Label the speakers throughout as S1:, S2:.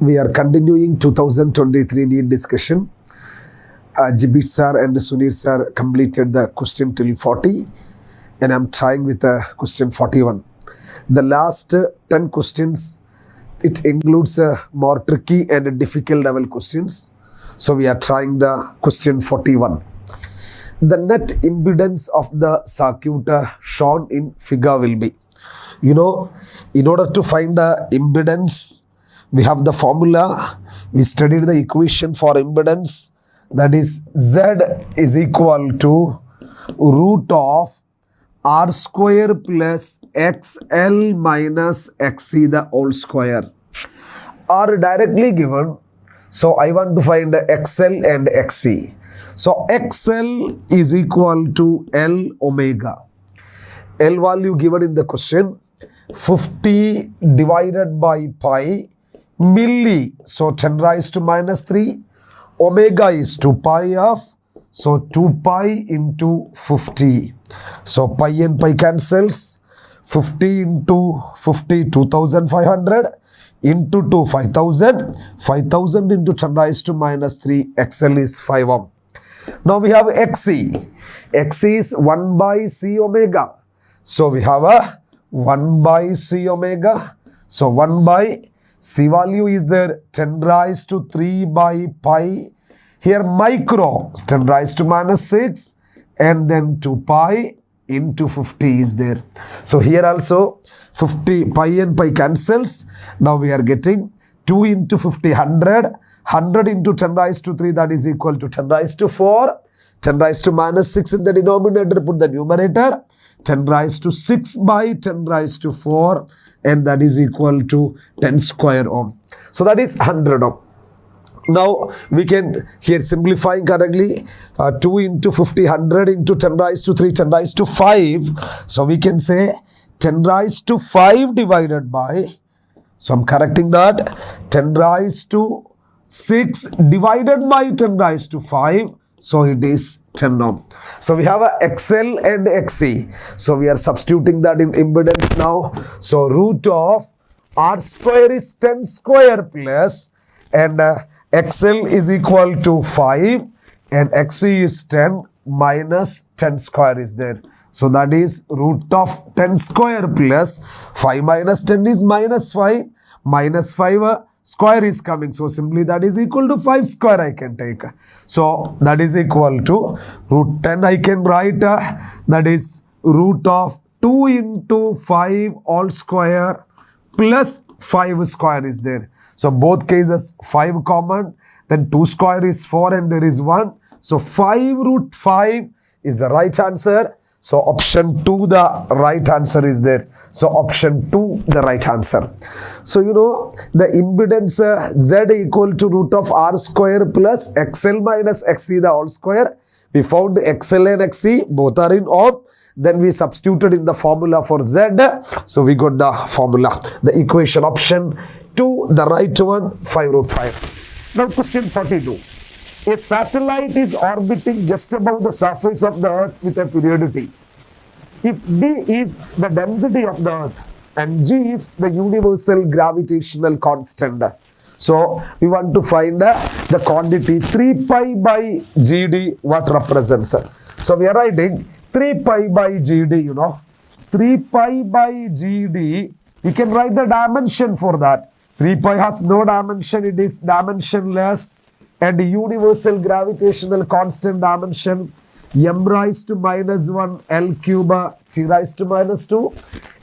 S1: We are continuing 2023 NEET discussion. Jibit sir and Sunir sir completed the question till 40 and I'm trying with question 41. The last 10 questions, it includes more tricky and difficult level questions. So we are trying the question 41. The net impedance of the circuit shown in figure will be, in order to find the impedance, we have the formula. We studied the equation for impedance, that is Z is equal to root of R square plus XL minus XC the whole square, are directly given. So I want to find XL and XC. So XL is equal to L omega. L value given in the question 50 divided by pi milli. So 10 raised to minus 3. Omega is 2 pi of. So 2 pi into 50. So pi and pi cancels. 50 into 50, 2500. Into 2, 5000. 5000 into 10 raised to minus 3. XL is 5 ohm. Now we have XC. XC is 1 by C omega. So we have a 1 by C omega. So 1 by C value is there 10 raised to 3 by pi. Here micro 10 raised to minus 6 and then 2 pi into 50 is there. So here also 50 pi and pi cancels. Now we are getting 2 into 50 100. 100 into 10 raised to 3, that is equal to 10 raised to 4. 10 raised to minus 6 in the denominator, put the numerator. 10 raised to 6 by 10 raised to 4 and that is equal to 10 square ohm. So that is 100 ohm. Now we can here simplifying correctly 2 into 50, 100 into 10 raised to 3, 10 raised to 5. So we can say 10 raised to 5 divided by, so I'm correcting that, 10 raised to 6 divided by 10 raised to 5. So it is 10 ohm. So we have a XL and XC. So we are substituting that in impedance now. So root of R square is 10 square plus and XL is equal to 5 and XC is 10 minus 10 square is there. So that is root of 10 square plus 5 minus 10 is minus 5. Minus 5 square is coming. So simply that is equal to 5 square I can take. So that is equal to root 10 I can write. That is root of 2 into 5 all square plus 5 square is there. So both cases 5 common. Then 2 square is 4 and there is 1. So 5 root 5 is the right answer. So option 2 the right answer is there. So option 2 the right answer. So the impedance Z equal to root of R square plus XL minus XC the whole square. We found XL and XC both are in ohm. Then we substituted in the formula for Z. So we got the formula. The equation option 2 the right one, 5 root 5. Now question 42. A satellite is orbiting just above the surface of the earth with a period T. If D is the density of the earth and G is the universal gravitational constant. So we want to find the quantity 3 pi by GD what represents. So we are writing 3 pi by GD, 3 pi by GD. We can write the dimension for that. 3 pi has no dimension, it is dimensionless. And universal gravitational constant dimension m raised to minus 1 L cube t raised to minus 2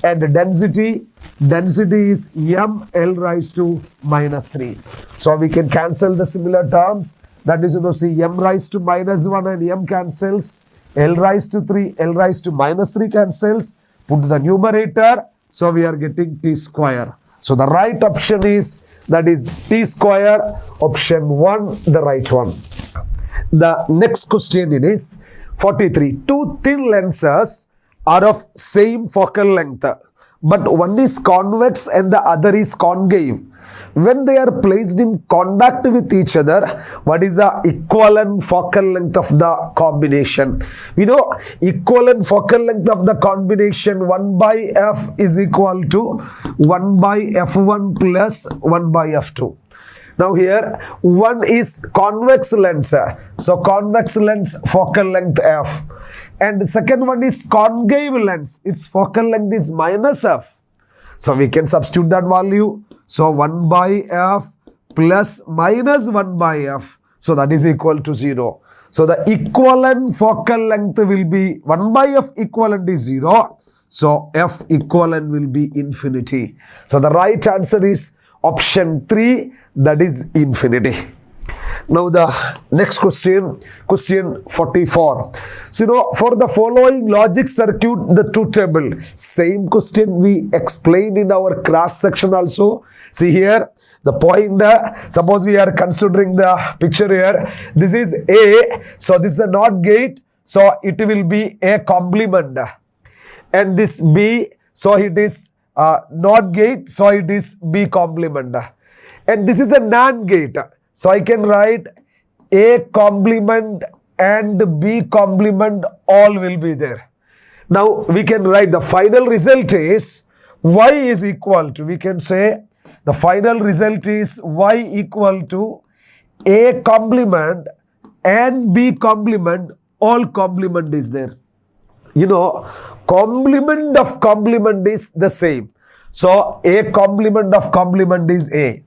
S1: and density is m L raised to minus 3. So we can cancel the similar terms, that is see m raised to minus 1 and m cancels, L raised to 3, L raised to minus 3 cancels, put the numerator, so we are getting t square. So the right option is, that is t square, option 1 the right one. The next question is 43. Two thin lenses are of same focal length, but one is convex and the other is concave. When they are placed in contact with each other, what is the equivalent focal length of the combination? We know equivalent focal length of the combination 1 by f is equal to 1 by f1 plus 1 by f2. Now here, one is convex lens. So convex lens focal length f. And the second one is concave lens. Its focal length is minus f. So we can substitute that value. So 1 by f plus minus 1 by f. So that is equal to 0. So the equivalent focal length will be 1 by f equivalent is 0. So f equivalent will be infinity. So the right answer is option 3, that is infinity. Now the next question, question 44. So for the following logic circuit, the truth table. Same question we explained in our cross section also. See here, the point, suppose we are considering the picture here. This is A, so this is a NOT gate, so it will be A complement. And this B, so it is NOT gate, so it is B complement. And this is a NAND gate. So I can write A complement and B complement, all will be there. Now we can write the final result is Y is equal to, we can say the final result is Y equal to A complement and B complement, all complement is there. You know, complement of complement is the same. So A complement of complement is A.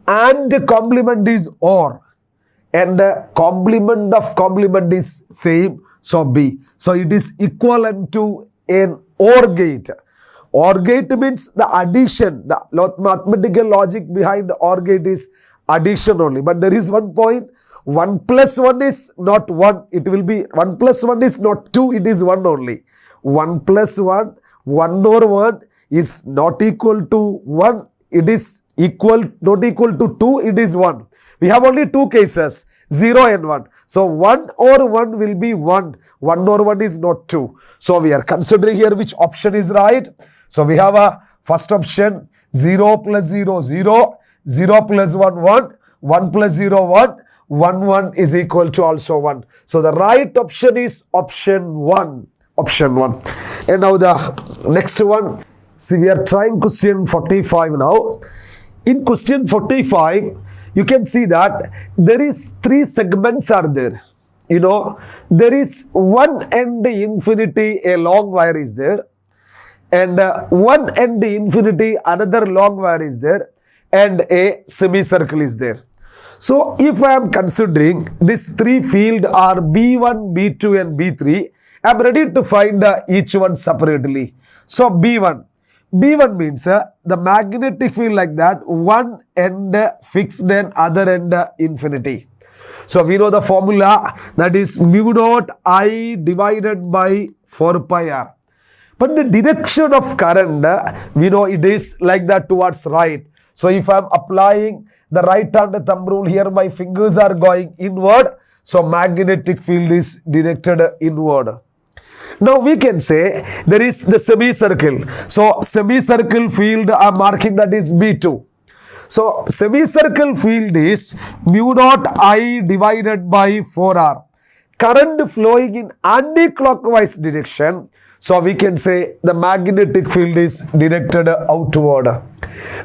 S1: And complement is OR, and complement of complement is same, so B. So it is equivalent to an OR gate. OR gate means the addition. The mathematical logic behind OR gate is addition only. But there is one point, 1 plus 1 is not 1. It will be 1 plus 1 is not 2, it is 1 only. 1 plus 1, 1 or 1 is not equal to 1. It is equal, not equal to 2, it is 1. We have only two cases, 0 and 1. So 1 or 1 will be 1. 1 or 1 is not 2. So we are considering here which option is right. So we have a first option, 0 plus 0, 0, 0 plus 1, 1, 1 plus 0, 1, 1, 1 is equal to also 1. So the right option is option 1. Option 1. And now the next one. See, we are trying question 45 now. In question 45, you can see that there is 3 segments are there. You know, there is one end infinity, a long wire is there. And one end infinity, another long wire is there. And a semicircle is there. So, if I am considering these 3 fields are B1, B2 and B3, I am ready to find each one separately. So, B1 means the magnetic field like that, one end fixed and other end infinity. So we know the formula, that is mu naught I divided by 4 pi r. But the direction of current, we know it is like that towards right. So if I am applying the right hand thumb rule here, my fingers are going inward. So magnetic field is directed inward. Now we can say there is the semicircle. So semicircle field I am marking, that is B2. So semicircle field is mu naught I divided by 4r. Current flowing in anti-clockwise direction. So we can say the magnetic field is directed outward.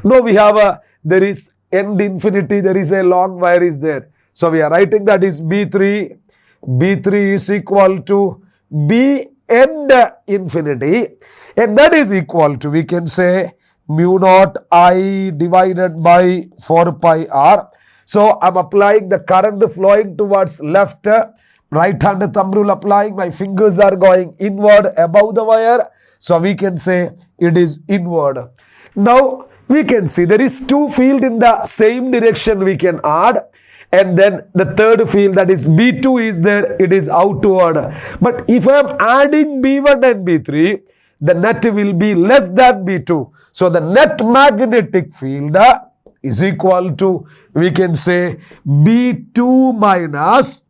S1: Now we have there is end infinity, there is a long wire is there. So we are writing that is B3. B3 is equal to B end infinity, and that is equal to, we can say, mu naught I divided by 4 pi r. So I am applying the current flowing towards left, right hand thumb rule applying, my fingers are going inward above the wire. So we can say it is inward. Now we can see there is 2 fields in the same direction we can add. And then the third field, that is B2 is there, it is outward. But if I am adding B1 and B3, the net will be less than B2. So the net magnetic field is equal to, we can say, B2 minus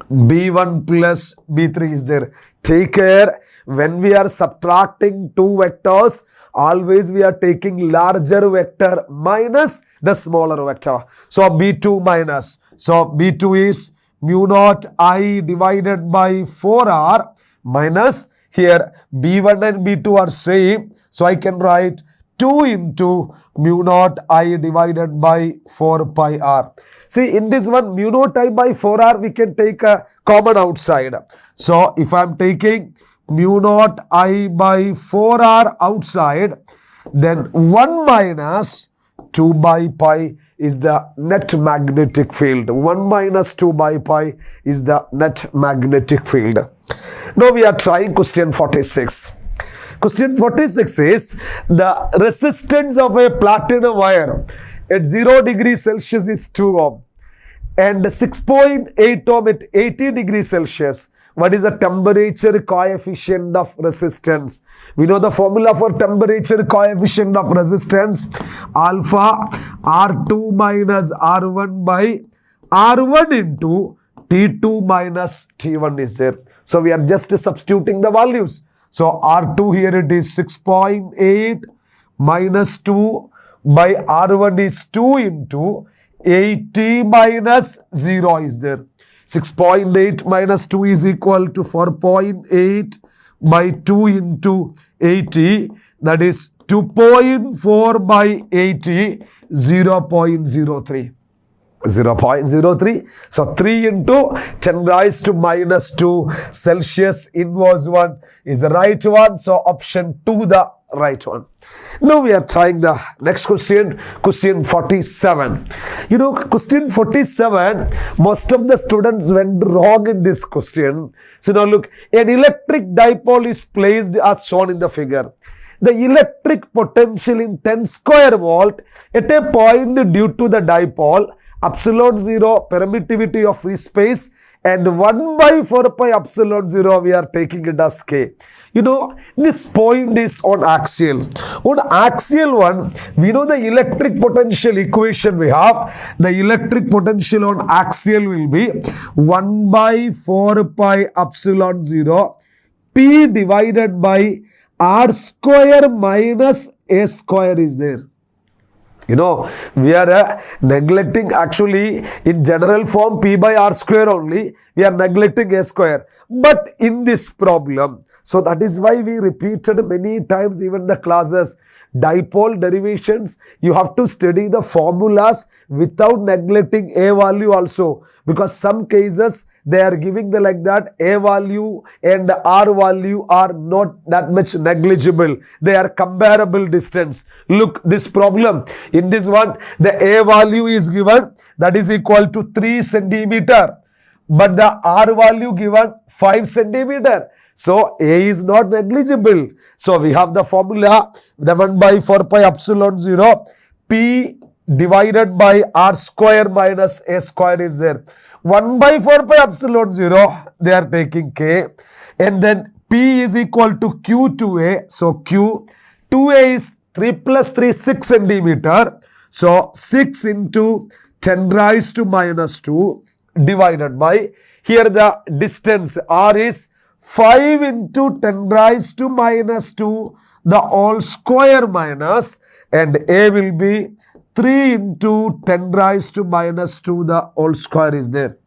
S1: B1 plus B3 is there. Take care, when we are subtracting 2 vectors, always we are taking larger vector minus the smaller vector. So B2 minus. So B2 is mu naught I divided by 4r minus, here B1 and B2 are same. So I can write 2 into mu naught I divided by 4 pi r. See, in this one, mu naught I by 4r, we can take a common outside. So, if I am taking mu naught I by 4r outside, then 1 minus 2 by pi is the net magnetic field. 1 minus 2 by pi is the net magnetic field. Now we are trying question 46. Question 46 is the resistance of a platinum wire at 0 degrees Celsius is 2 ohm and 6.8 ohm at 80 degrees Celsius. What is the temperature coefficient of resistance? We know the formula for temperature coefficient of resistance. Alpha R2 minus R1 by R1 into T2 minus T1 is there. So we are just substituting the values. So R2 here it is 6.8 minus 2 by R1 is 2 into 80 minus 0 is there. 6.8 minus 2 is equal to 4.8 by 2 into 80, that is 2.4 by 80, 0.03. 0.03. So 3 into 10 raised to minus 2 Celsius inverse 1 is the right one. So option 2 the right one. Now we are trying the next question, question 47. You know, question 47, most of the students went wrong in this question. So now look, an electric dipole is placed as shown in the figure. The electric potential in 10 square volt at a point due to the dipole, epsilon 0 permittivity of free space, and 1 by 4 pi epsilon 0 we are taking it as k. You know, this point is on axial. On axial one, we know the electric potential equation we have. The electric potential on axial will be 1 by 4 pi epsilon 0 P divided by R square minus A square is there. You know, we are neglecting actually in general form P by R square only. We are neglecting A square. But in this problem, so that is why we repeated many times even the classes. Dipole derivations, you have to study the formulas without neglecting A value also. Because some cases they are giving the like that A value and R value are not that much negligible. They are comparable distance. Look, this problem. In this one, the A value is given, that is equal to 3 centimeter. But the R value given 5 centimeter. So A is not negligible. So we have the formula, the 1 by 4 pi epsilon 0 P divided by R square minus A square is there. 1 by 4 pi epsilon 0, they are taking K. And then P is equal to Q to A. So Q, 2A is 3 plus 3, 6 centimeter. So 6 into 10 raised to minus 2 divided by, here the distance R is 5 into 10 raised to minus 2 the whole square minus, and A will be 3 into 10 raised to minus 2 the whole square is there.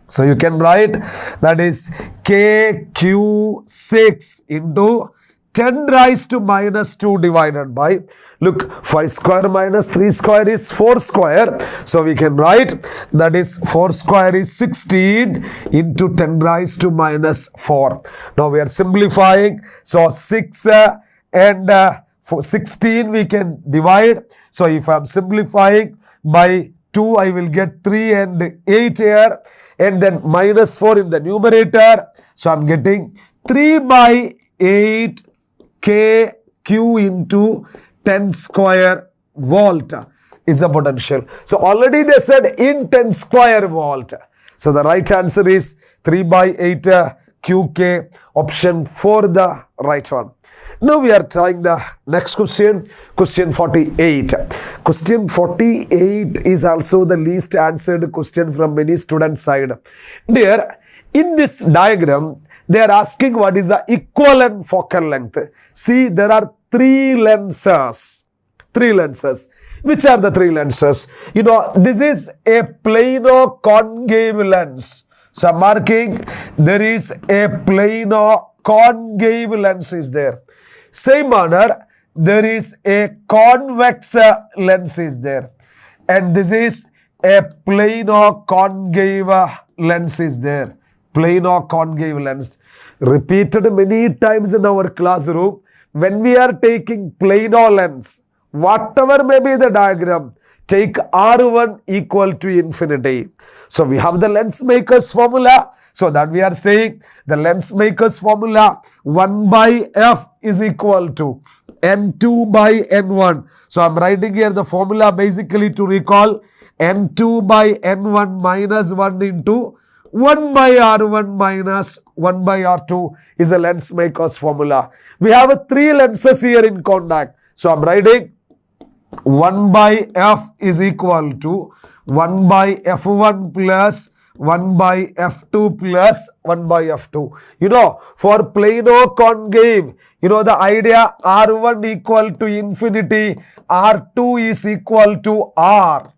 S1: So you can write that is KQ6 into 10 raised to minus 2 divided by, look, 5 square minus 3 square is 4 square. So we can write that is 4 square is 16 into 10 raised to minus 4. Now we are simplifying. So 6 and 16 we can divide. So if I am simplifying by 2, I will get 3 and 8 here. And then minus 4 in the numerator. So I am getting 3 by 8 KQ into 10 square volt is the potential. So already they said in 10 square volt. So the right answer is 3 by 8 QK, option 4 the right one. Now we are trying the next question, question 48. Question 48 is also the least answered question from many students' side. Dear, in this diagram, they are asking what is the equivalent focal length. See, there are 3 lenses. 3 lenses. Which are the 3 lenses? You know, this is a plano-concave lens. So, I am marking there is a plano-concave lens is there. Same manner, there is a convex lens is there, and this is a plano concave lens is there. Plano concave lens. Repeated many times in our classroom. When we are taking plano lens, whatever may be the diagram, take R1 equal to infinity. So we have the lens maker's formula. So that we are saying the lens maker's formula 1 by F is equal to N2 by N1. So I'm writing here the formula basically to recall N2 by N1 minus 1 into 1 by R1 minus 1 by R2 is a lens maker's formula. We have three lenses here in contact. So I'm writing 1 by F is equal to 1 by F1 plus 1 by F2 plus 1 by F2. You know, for plano concave, you know the idea R1 equal to infinity, R2 is equal to R.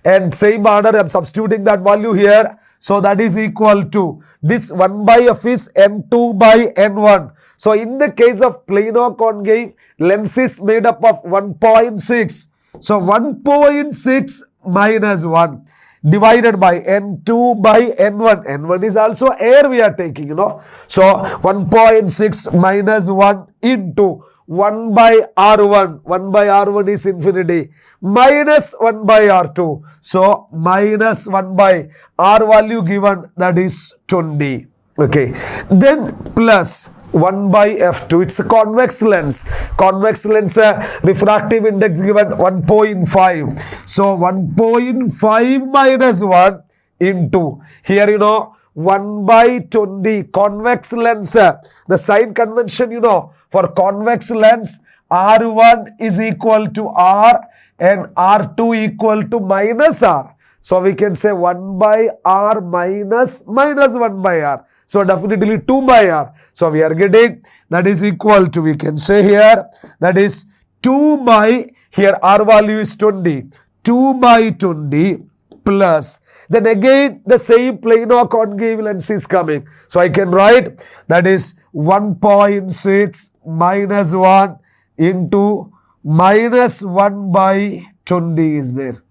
S1: And same order, I am substituting that value here. So that is equal to, this 1 by F is N2 by N1. So in the case of plano concave, lens is made up of 1.6. So 1.6 minus 1 divided by N2 by N1. N1 is also air we are taking, you know. So 1.6 minus 1 into 1 by R1. 1 by R1 is infinity. Minus 1 by R2. So minus 1 by R value given, that is 20. Okay. Then plus 1 by F2. It's a convex lens. Convex lens refractive index given 1.5. So 1.5 minus 1 into, here you know, 1 by 20. Convex lens, the sign convention, you know, for convex lens, R1 is equal to R and R2 equal to minus R. So we can say 1 by R minus 1 by R. So definitely 2 by R. So we are getting, that is equal to, we can say here, that is 2 by, here R value is 20. 2 by 20 plus, then again the same plano concave lens is coming. So I can write, that is 1.6 minus 1 into minus 1 by 20 is there.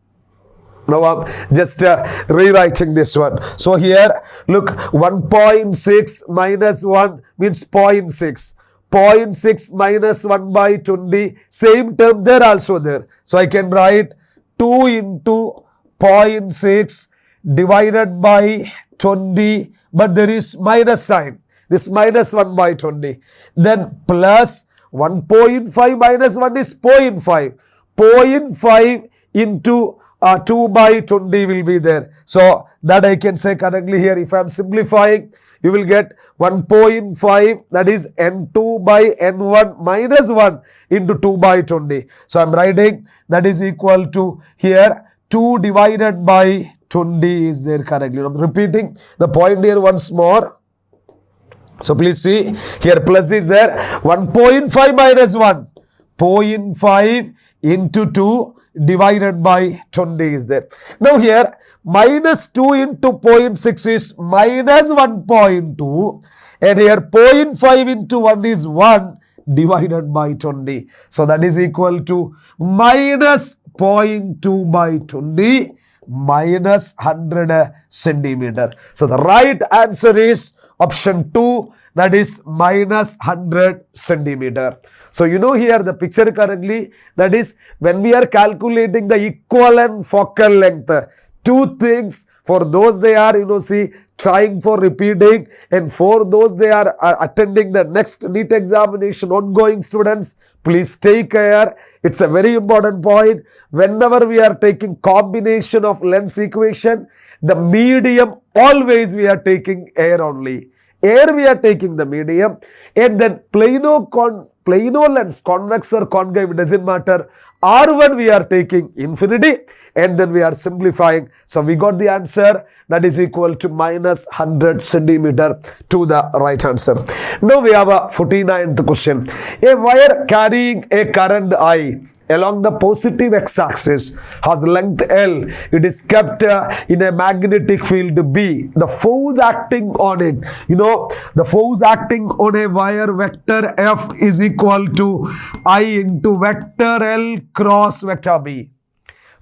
S1: Now I'm just rewriting this one. So here, look, 1.6 minus 1 means 0.6. 0.6 minus 1 by 20, same term there also there. So I can write 2 into 0.6 divided by 20, but there is minus sign. This minus 1 by 20. Then plus 1.5 minus 1 is 0.5. 0.5 into 2 by 20 will be there. So that I can say correctly here. If I am simplifying, you will get 1.5, that is N2 by N1 minus 1 into 2 by 20. So I am writing, that is equal to, here 2 divided by 20 is there correctly. I am repeating the point here once more. So please see, here plus is there, 1.5 minus 1, 0.5 into 2 divided by 20 is there. Now here, minus 2 into 0.6 is minus 1.2, and here 0.5 into 1 is 1 divided by 20. So that is equal to minus 0.2 by 20 minus 100 centimeter. So the right answer is option 2, that is minus 100 centimeter. So you know here the picture correctly, that is when we are calculating the equivalent focal length, two things, for those they are, you know, see, trying for repeating, and for those they are attending the next NEET examination, ongoing students, please take care. It's a very important point. Whenever we are taking combination of lens equation, the medium always we are taking air only. Air we are taking the medium, and then plano lens, convex or concave, doesn't matter. R1 we are taking infinity and then we are simplifying. So we got the answer that is equal to minus 100 centimeter to the right answer. Now we have a 49th question. A wire carrying a current I along the positive x-axis has length L. It is kept in a magnetic field B. The force acting on it, the force acting on a wire vector F is equal to I into vector L cross vector B.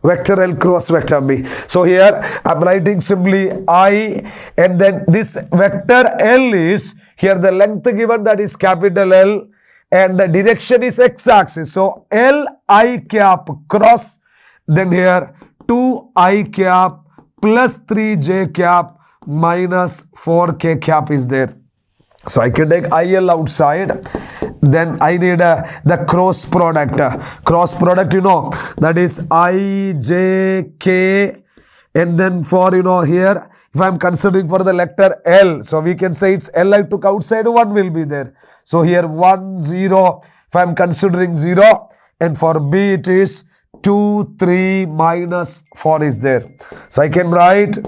S1: Vector L cross vector B. So here I am writing simply I, and then this vector L is, here the length given, that is capital L, and the direction is x-axis. So L I cap cross, then here 2 I cap plus 3 j cap minus 4 k cap is there. So I can take IL outside, then I need the cross product. Cross product, that is I, J, K, and then for, here, if I am considering for the letter L, so we can say it's L I took outside, 1 will be there. So here 1, 0, if I am considering 0, and for B it is 2, 3, minus 4 is there. So I can write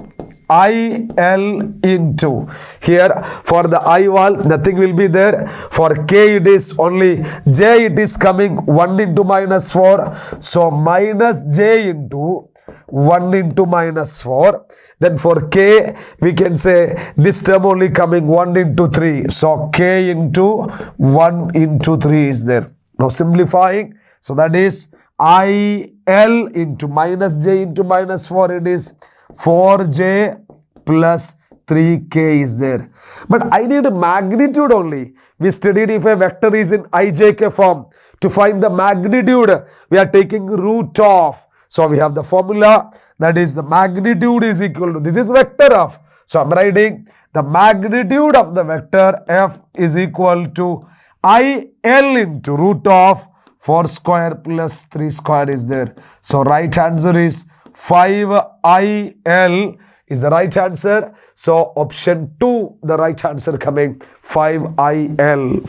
S1: IL into, here for the I wall nothing will be there, for K it is only J, it is coming 1 into minus 4, so minus J into 1 into minus 4, then for K we can say this term only coming 1 into 3, so K into 1 into 3 is there. Now simplifying, so that is IL into minus J into minus 4, it is 4J plus 3K is there. But I need a magnitude only. We studied if a vector is in IJK form. To find the magnitude, we are taking root of. So we have the formula, that is the magnitude is equal to, this is vector F. So I am writing the magnitude of the vector F is equal to IL into root of 4 square plus 3 square is there. So right answer is 5IL is the right answer. So option 2, the right answer coming 5IL.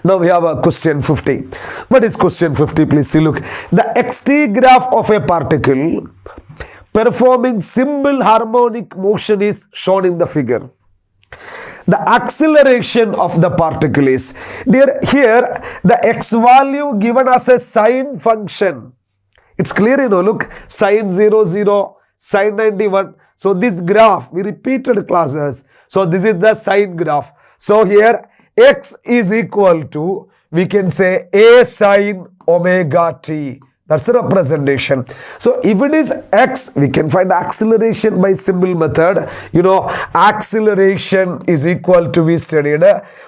S1: Now we have a question 50. What is question 50? Please see, look. The xt graph of a particle performing simple harmonic motion is shown in the figure. The acceleration of the particle is, here the x value given as a sine function. It's clear, look, sine 0, 0, sine 91. So this graph, we repeated classes. So this is the sine graph. So here x is equal to, we can say a sine omega t. That's the representation. So if it is x, we can find acceleration by simple method. Acceleration is equal to, we studied,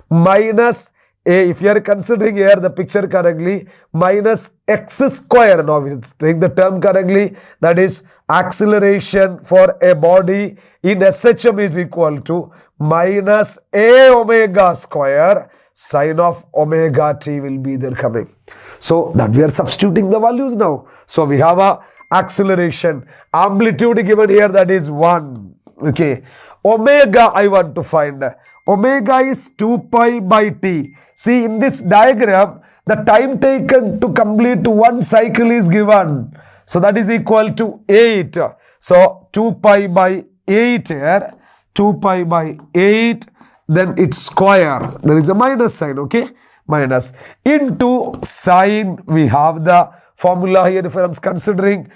S1: minus a, if you are considering here the picture correctly, minus x square. Now we take the term correctly, that is acceleration for a body in SHM is equal to minus a omega square sine of omega t will be there coming. So that we are substituting the values now. So we have a acceleration, amplitude given here, that is 1. Okay. Omega I want to find. Omega is 2 pi by t. See, in this diagram, the time taken to complete one cycle is given. So that is equal to 8. So 2 pi by 8 here. 2 pi by 8. Then it's square. There is a minus sign, okay? Minus. Into sine, we have the formula here. If I am considering,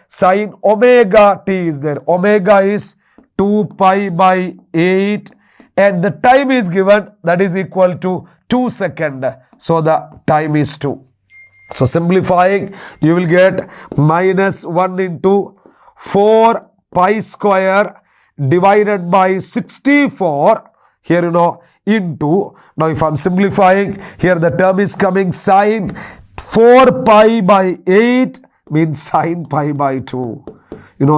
S1: sine omega t is there. Omega is 2 pi by 8. And the time is given, that is equal to 2 seconds. So the time is 2. So simplifying, you will get minus 1 into 4 pi square divided by 64. Here, into, now if I am simplifying, here the term is coming sine 4 pi by 8 means sine pi by 2.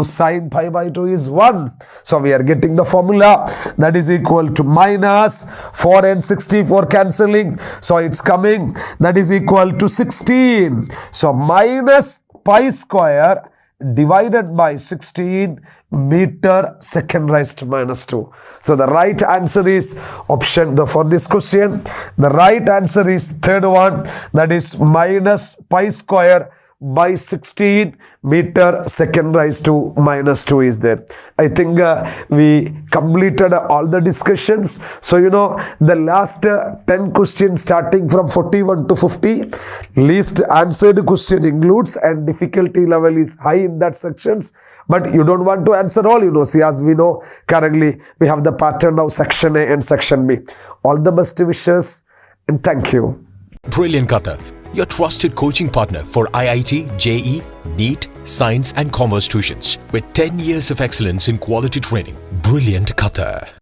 S1: Sine pi by 2 is 1. So we are getting the formula, that is equal to minus 4 and 64 cancelling. So it's coming, that is equal to 16. So minus pi square divided by 16 meter second raised to minus 2. So the right answer is option for this question. The right answer is third one, that is minus pi square by 16 meter second raised to minus 2 is there. I think we completed all the discussions. So the last 10 questions starting from 41 to 50, least answered question includes, and difficulty level is high in that sections, but you don't want to answer all, see, as we know currently we have the pattern of section A and section B. All the best wishes and thank you.
S2: Brilliant Qatar, your trusted coaching partner for IIT, JEE, Neet, Science and Commerce tuitions with 10 years of excellence in quality training. Brilliant Qatar.